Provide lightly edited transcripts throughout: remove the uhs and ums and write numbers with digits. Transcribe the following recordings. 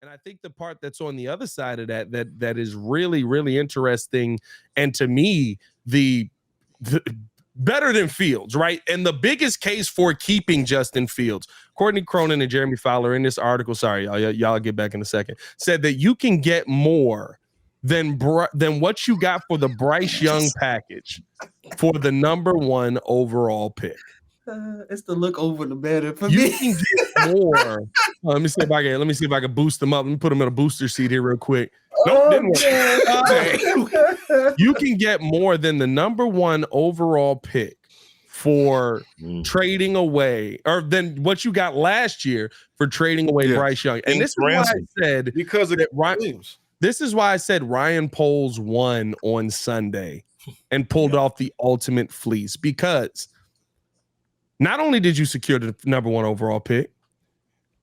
And I think the part that's on the other side of that is really, really interesting, and to me, the better than Fields, right? And the biggest case for keeping Justin Fields, Courtney Cronin and Jeremy Fowler in this article, sorry, y'all get back in a second, said that you can get more than what you got for the Bryce Young package for the number 1 overall pick. It's the look over the better for you me. Can get more. Let me see if I can boost them up. Let me put them in a booster seat here real quick. Nope, didn't work. You can get more than the number 1 overall pick for trading away, or than what you got last year for trading away Bryce Young. And this is why I said because of this is why I said Ryan Poles won on Sunday and pulled off the ultimate fleece, because not only did you secure the number 1 overall pick,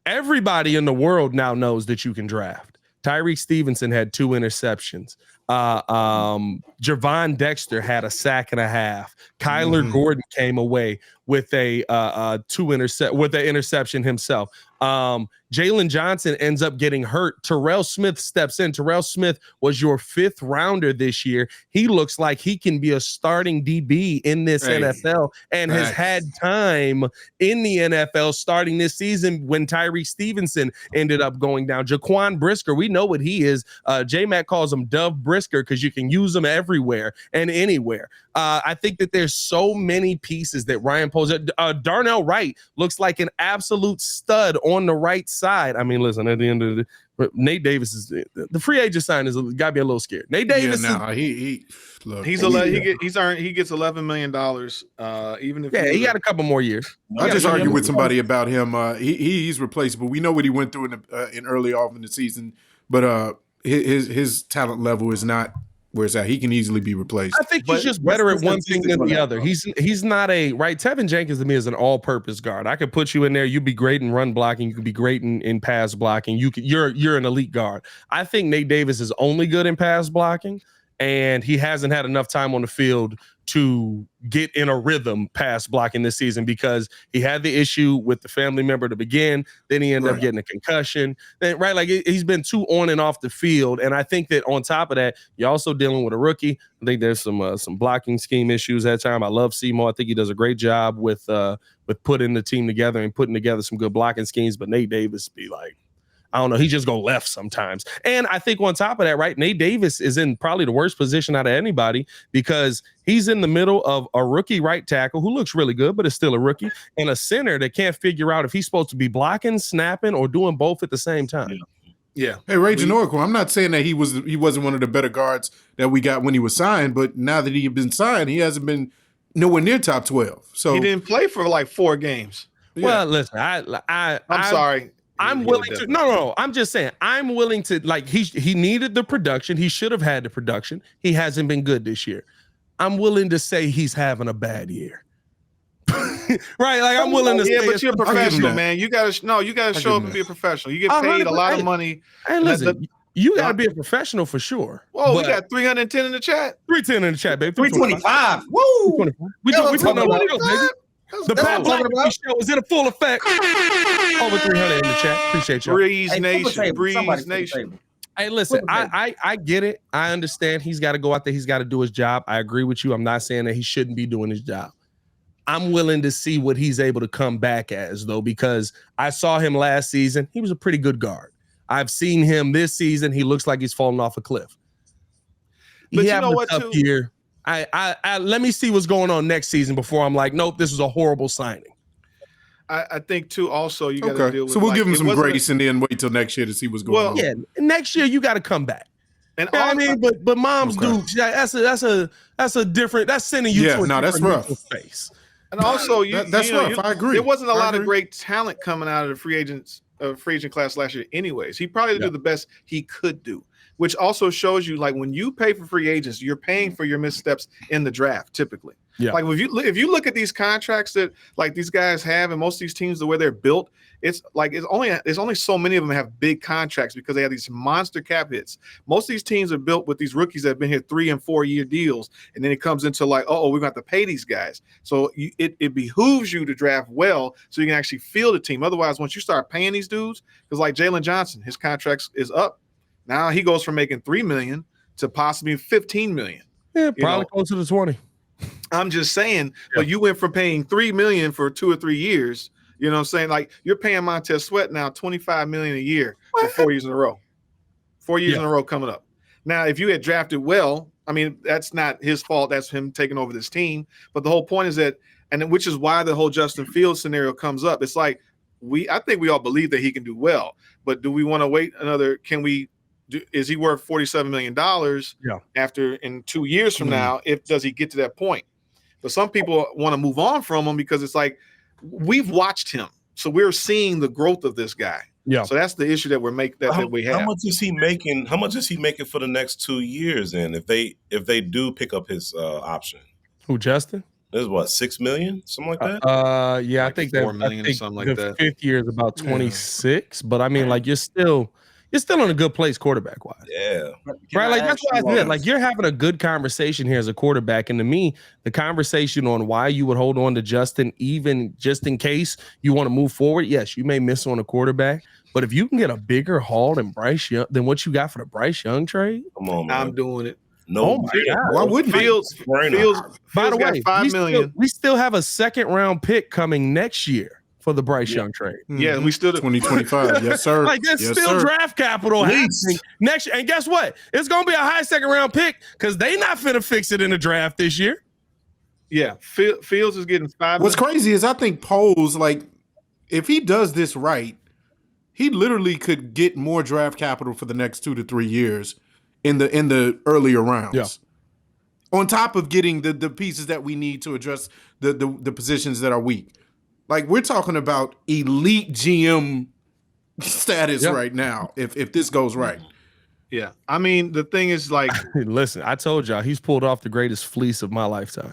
everybody in the world now knows that you can draft. Tyreek Stevenson had 2 interceptions. Javon Dexter had a sack and a half. Kyler Gordon came away with a interception himself. Jalen Johnson ends up getting hurt. Terrell Smith steps in. Terrell Smith was your 5th rounder this year. He looks like he can be a starting DB in this NFL and has had time in the NFL starting this season when Tyreek Stevenson ended up going down. Jaquan Brisker, we know what he is. J-Mac calls him Dove Brisker because you can use him everywhere and anywhere. I think that there's so many pieces that Ryan Poles. Darnell Wright looks like an absolute stud on the right side. I mean, listen, at the end of the Nate Davis is the free agent sign is got to be a little scared. Nate Davis, he gets $11 million. Even if he got a couple more years. I just argued with somebody about him. He's replaceable. We know what he went through in early off in the season, but his talent level is not where it's at. He can easily be replaced. I think he's just better at one thing than the other. He's not Tevin Jenkins to me is an all-purpose guard. I could put you in there. You'd be great in run blocking. You could be great in pass blocking. You're an elite guard. I think Nate Davis is only good in pass blocking, and he hasn't had enough time on the field to get in a rhythm pass blocking this season because he had the issue with the family member to begin. Then he ended up getting a concussion. Then, he's been too on and off the field. And I think that on top of that, you're also dealing with a rookie. I think there's some blocking scheme issues at time. I love Seymour. I think he does a great job with putting the team together and putting together some good blocking schemes. But Nate Davis be like, I don't know. He just go left sometimes. And I think on top of that, right, Nate Davis is in probably the worst position out of anybody because he's in the middle of a rookie right tackle who looks really good, but is still a rookie, and a center that can't figure out if he's supposed to be blocking, snapping, or doing both at the same time. Yeah. Hey, Raging Oracle, I'm not saying that he wasn't one of the better guards that we got when he was signed, but now that he's been signed, he hasn't been nowhere near top 12. So he didn't play for like 4 games. Yeah. Well, listen, I'm sorry. I'm willing to no. I'm just saying I'm willing to he needed the production. He should have had the production. He hasn't been good this year. I'm willing to say he's having a bad year. Right? Like I'm willing to say but you're a professional, man. You gotta show up and be a professional. You get paid a lot of money. And listen, you gotta be a professional for sure. Whoa, we got 310 in the chat. 310 in the chat, baby. 325. Woo! We putting on the show, baby. The Pat Black show is in a full effect. Over 300 in the chat. Appreciate you. Breeze Nation. Hey, listen, I get it. I understand he's got to go out there. He's got to do his job. I agree with you. I'm not saying that he shouldn't be doing his job. I'm willing to see what he's able to come back as, though, because I saw him last season. He was a pretty good guard. I've seen him this season. He looks like he's falling off a cliff. But you know what, too? Year. I let me see what's going on next season before I'm like, nope, this was a horrible signing. I think too. Also, you got to deal with. So we'll give him some grace and then wait till next year to see what's going on. Yeah, next year you got to come back. And I mean, but moms do. That's a different. That's sending you to a that's rough space. And also, that's rough. I agree. There wasn't a lot of great talent coming out of the free agent class last year. Anyways, he probably did the best he could do. Which also shows you, like, when you pay for free agents, you're paying for your missteps in the draft, typically. Yeah. Like if you look at these contracts that like these guys have, and most of these teams the way they're built, it's like there's only so many of them have big contracts because they have these monster cap hits. Most of these teams are built with these rookies that have been here 3 and 4 year deals, and then it comes into like, oh, we're going to have to pay these guys. So it behooves you to draft well so you can actually field a team. Otherwise, once you start paying these dudes, because like Jalen Johnson, his contract is up. Now he goes from making $3 million to possibly $15 million. Yeah, probably closer to 20. I'm just saying, but you went from paying $3 million for 2 or 3 years. You know what I'm saying? Like you're paying Montez Sweat now $25 million a year for 4 years in a row. 4 years in a row coming up. Now, if you had drafted well, I mean, that's not his fault. That's him taking over this team. But the whole point is that, and which is why the whole Justin Fields scenario comes up. It's like I think we all believe that he can do well, but do we want to wait another? Can we? Is he worth $47 million after in 2 years from now? Does he get to that point? But some people want to move on from him because it's like we've watched him, so we're seeing the growth of this guy. Yeah. So that's the issue that we have. How much is he making? How much is he making for the next 2 years? And if they do pick up his option, who Justin? There's what, $6 million, something like that. Yeah, like I think $4 million or something like that. 5th year is about 26, but I mean, like you're still in a good place quarterback wise. Yeah. Right. Like that's why I said, like you're having a good conversation here as a quarterback. And to me, the conversation on why you would hold on to Justin, even just in case you want to move forward. Yes, you may miss on a quarterback, but if you can get a bigger haul than what you got for the Bryce Young trade, come on, man. I'm doing it. No, why wouldn't Fields by the way, $5 million. We still have a 2nd round pick coming next year for the Bryce Young trade. Yeah, we still 2025. Yes, sir. Like there's still draft capital happening next year. And guess what? It's gonna be a high 2nd round pick because they not finna fix it in the draft this year. Yeah, Fields is getting $5 What's million. crazy is I think Poles, like, if he does this right, he literally could get more draft capital for the next 2 to 3 years in the earlier rounds. Yeah. On top of getting the pieces that we need to address the positions that are weak. Like we're talking about elite GM status right now. If this goes right, yeah. I mean, the thing is, like, listen, I told y'all he's pulled off the greatest fleece of my lifetime.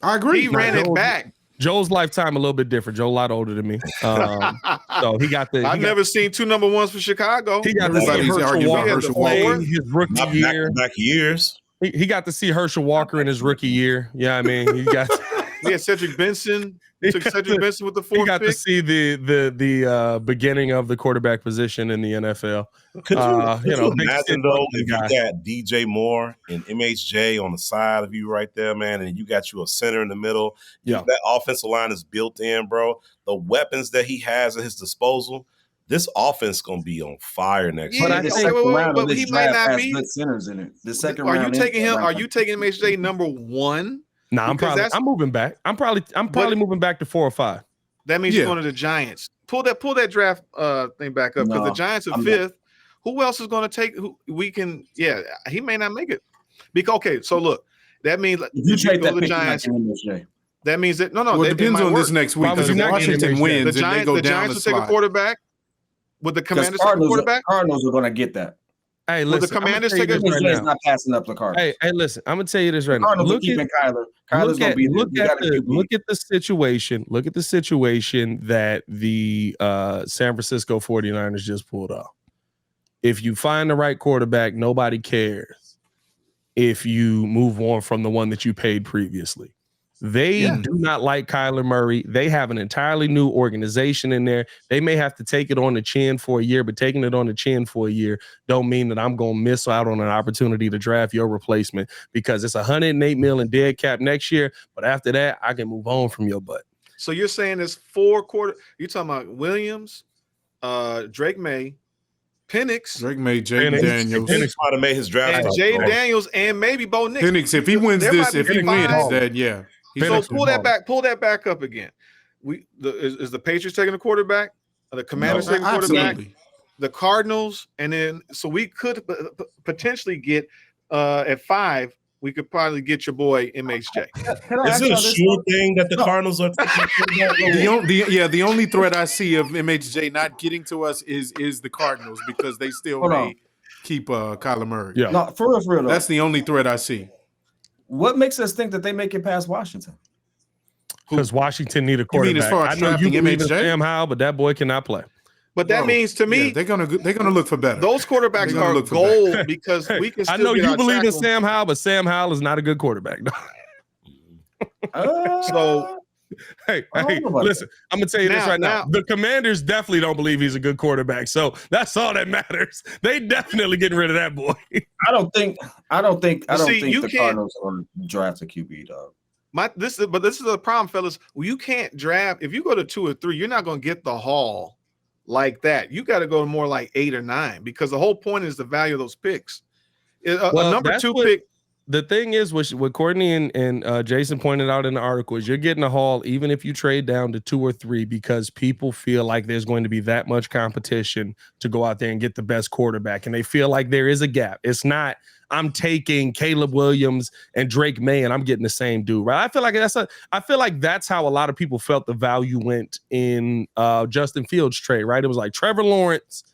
I agree. He ran it back. Joe's lifetime a little bit different. Joe a lot older than me, so he got the. I've never seen 2 number 1s for Chicago. He got to see Herschel Walker his rookie year. Back years. He got to see Herschel Walker in his rookie year. Yeah, I mean, he got. Yeah, Cedric Benson. Took Cedric Benson with the 4th pick. He got to see the beginning of the quarterback position in the NFL. Could you imagine though if you got DJ Moore and MHJ on the side of you right there, man, and you got you a center in the middle. Yeah, that offensive line is built in, bro. The weapons that he has at his disposal. This offense gonna be on fire next year. But he might not be good centers in it. The second round. Are you taking MHJ number 1? Nah, I'm moving back. I'm probably moving back to 4 or 5. That means you're going to the Giants. Pull that draft thing back up because the Giants are 5th. Who else is going to take? Who we can? Yeah, he may not make it. Because so look, that means you trade that the Giants. That means that no. Well, it depends on this next week. If Washington wins, the Giants will take a quarterback. With the Commanders take a quarterback, Cardinals are going to get that. Hey, listen, the Commanders take it right now. Not passing up the Cardinals. Hey, listen, I'm gonna tell you this right now. Look at Kyler. Kyler's gonna be there. Look at the situation. Look at the situation that the San Francisco 49ers just pulled off. If you find the right quarterback, nobody cares if you move on from the one that you paid previously. They do not like Kyler Murray. They have an entirely new organization in there. They may have to take it on the chin for a year, but taking it on the chin for a year don't mean that I'm going to miss out on an opportunity to draft your replacement because it's $108 million dead cap next year. But after that, I can move on from your butt. So you're saying there's 4 quarter. You're talking about Williams, Drake May, Penix, Jaden Daniels. Penix might have made his draft. And Jaden Daniels, and maybe Bo Nix. Penix, if he wins this, then yeah. So pull that back up again. Is the Patriots taking a quarterback? Are the Commanders taking a quarterback? Absolutely. The Cardinals, and then so we could potentially get at 5. We could probably get your boy MHJ. Is it a sure thing that the Cardinals are taking? The only threat I see of MHJ not getting to us is the Cardinals because they still may keep Kyler Murray. Yeah, no, for real. That's the only threat I see. What makes us think that they make it past Washington? Because Washington need a quarterback. You mean as far as I know you believe in MHJ? Sam Howell, but that boy cannot play. But that means to me, they're gonna look for better. Those quarterbacks are gold because we can. Still I know get you believe in tackle. Sam Howell, but Sam Howell is not a good quarterback. So, hey, listen, I'm gonna tell you this right now. The Commanders definitely don't believe he's a good quarterback, so that's all that matters. They definitely getting rid of that boy. I don't think the Cardinals are going to draft a QB, dog. This is the problem, fellas. Well, you can't draft if you go to 2 or 3. You're not going to get the haul like that. You got to go to more like 8 or 9 because the whole point is the value of those picks. A number 2 pick. The thing is, what Courtney and Jason pointed out in the article is you're getting a haul even if you trade down to 2 or 3 because people feel like there's going to be that much competition to go out there and get the best quarterback, and they feel like there is a gap. It's not I'm taking Caleb Williams and Drake May and I'm getting the same dude, right? I feel like that's how a lot of people felt the value went in Justin Fields trade, right? It was like Trevor Lawrence.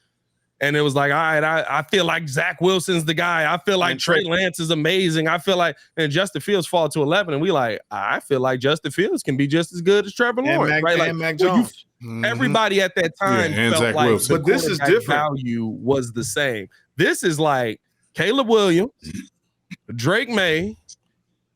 And it was like, all right, I feel like Zach Wilson's the guy. I feel like Trey Lance is amazing. I feel like, and Justin Fields fall to 11. And we like, I feel like Justin Fields can be just as good as Trevor Lawrence, right? Like Mac Jones. Everybody at that time felt Zach like Wilson. But this is different. Value was the same. This is like Caleb Williams, Drake May,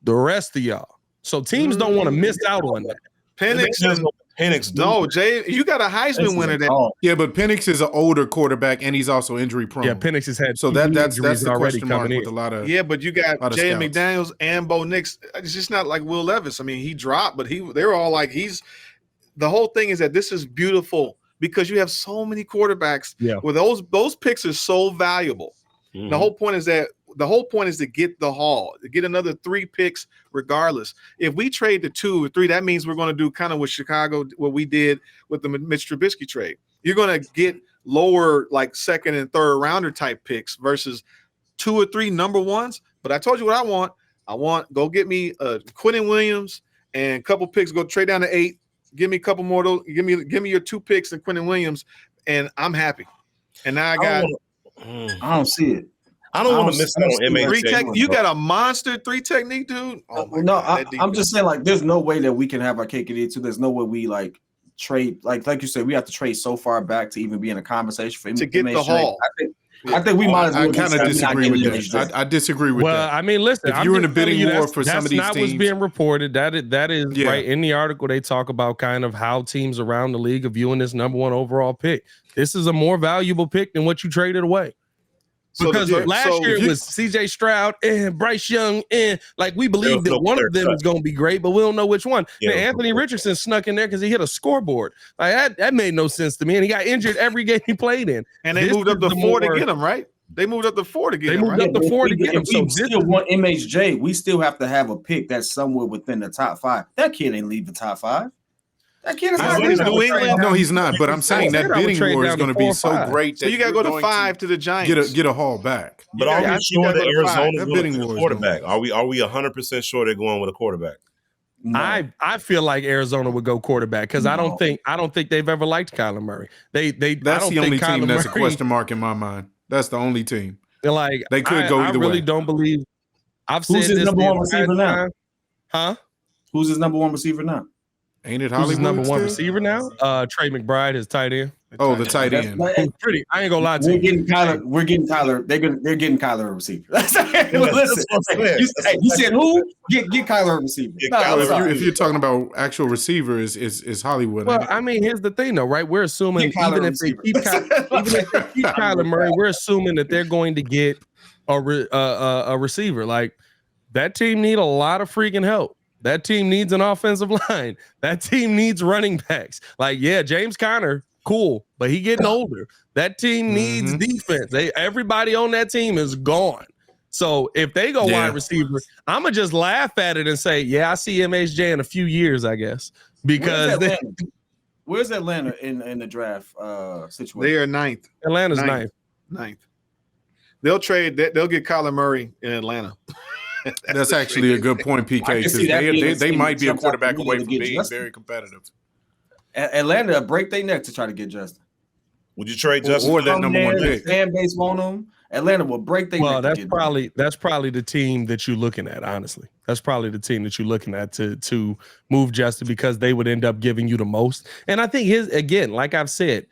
the rest of y'all. So teams don't want to miss out on that. Penix. No, Jay, you got a Heisman winner. But Penix is an older quarterback and he's also injury prone. Yeah, Penix has had that's the question mark with a lot of. Yeah, but you got Jay McDaniels and Bo Nix. It's just not like Will Levis. I mean, he dropped, but they were all like the whole thing is that this is beautiful because you have so many quarterbacks. Yeah, where those picks are so valuable. Mm-hmm. The whole point is to get the haul, to get another 3 picks regardless. If we trade to 2 or 3, that means we're going to do kind of what Chicago, what we did with the Mitch Trubisky trade. You're going to get lower, like 2nd and 3rd rounder type picks versus 2 or 3 number ones. But I told you what I want. Go get me Quentin Williams and a couple picks. Go trade down to 8. Give me a couple more. Give me your 2 picks and Quentin Williams, and I'm happy. And now I don't see it. I don't want to miss out on MHJ. You got a monster 3 technique, dude. Oh my God, I'm just saying, like, there's no way that we can have our cake and eat too. There's no way we like trade, like you said, we have to trade so far back to even be in a conversation for to get the haul. I think we might as well. I kind of disagree with that. I disagree with that. Well, I mean, listen, if you're in a bidding war for some of these teams, that's not what's being reported. That is right in the article. They talk about kind of how teams around the league are viewing this number 1 overall pick. This is a more valuable pick than what you traded away. Because last year it was CJ Stroud and Bryce Young, and like we believed that one of them was going to be great, but we don't know which one. Yeah, and Anthony Richardson snuck in there because he hit a scoreboard. Like that made no sense to me, and he got injured every game he played in. And they moved up to 4 to get him, right? They moved up to 4 to get him. They moved up to 4 to get him. So we still want MHJ. We still have to have a pick that's somewhere within the top 5. That kid ain't leave the top 5. That kid is not New England. No, he's not. But I'm saying that bidding war is going to be so great. So you got to go to 5 to the Giants. Get a haul back. But are we sure that Arizona's going to get a quarterback? Are we 100% sure they're going with a quarterback? No. I feel like Arizona would go quarterback because I don't think they've ever liked Kyler Murray. That's the only team that's a question mark in my mind. That's the only team. They're like they could go either way. I really don't believe. Who's his number 1 receiver now? Huh? Who's his number 1 receiver now? Ain't it Hollywood? Who's his number 1 receiver now? Trey McBride, his tight end. Oh, the tight end. Pretty. I ain't gonna lie to you. We're getting Kyler. They're getting Kyler a receiver. Listen, you said who? Get Kyler a receiver. If you're talking about actual receiver, is Hollywood. Well, I mean, here's the thing, though, right? We're assuming even if they keep Kyler Murray, we're assuming that they're going to get a receiver. Like that team need a lot of freaking help. That team needs an offensive line. That team needs running backs. Like, yeah, James Conner, cool, but he getting older. That team needs defense. Everybody on that team is gone. So if they go wide receiver, I'm going to just laugh at it and say, yeah, I see MHJ in a few years, I guess. Because where's Atlanta in the draft situation? They are 9th. Atlanta's 9th. They'll trade. They'll get Kyler Murray in Atlanta. That's actually a good point, PK, because they might be a quarterback away from being very competitive. Atlanta break their neck to try to get Justin. Would you trade Justin or that number 1 pick? Fan base want him. Atlanta will break their neck. That's probably the team that you're looking at. Honestly, that's probably the team that you're looking at to move Justin, because they would end up giving you the most. And I think again, like I've said,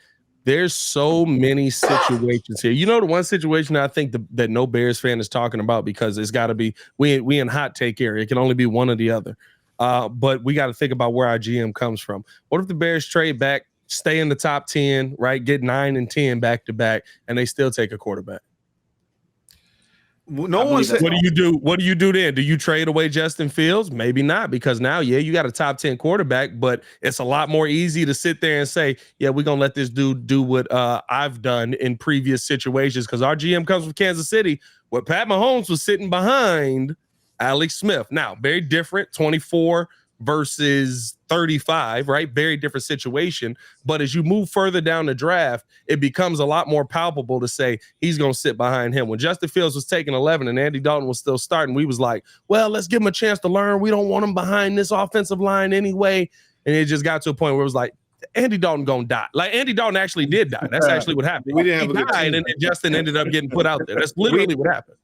there's so many situations here. You know, the one situation that I think that no Bears fan is talking about, because it's got to be we in hot take area. It can only be one or the other. But we got to think about where our GM comes from. What if the Bears trade back, stay in the top 10, right? Get 9 and 10 back to back, and they still take a quarterback? No one said. What do you do? What do you do then? Do you trade away Justin Fields? Maybe not, because now, you got a top 10 quarterback, but it's a lot more easy to sit there and say, yeah, we're gonna let this dude do what I've done in previous situations, because our GM comes from Kansas City, where Pat Mahomes was sitting behind Alex Smith. Now, very different, 24 versus 35, right? Very different situation. But as you move further down the draft, it becomes a lot more palpable to say he's going to sit behind him. When Justin Fields was taking 11 and Andy Dalton was still starting, we was like, well, let's give him a chance to learn. We don't want him behind this offensive line anyway. And it just got to a point where it was like, Andy Dalton gonna die. Like, Andy Dalton actually did die. That's actually what happened. We didn't have he died, and Justin ended up getting put out there. That's literally what happened.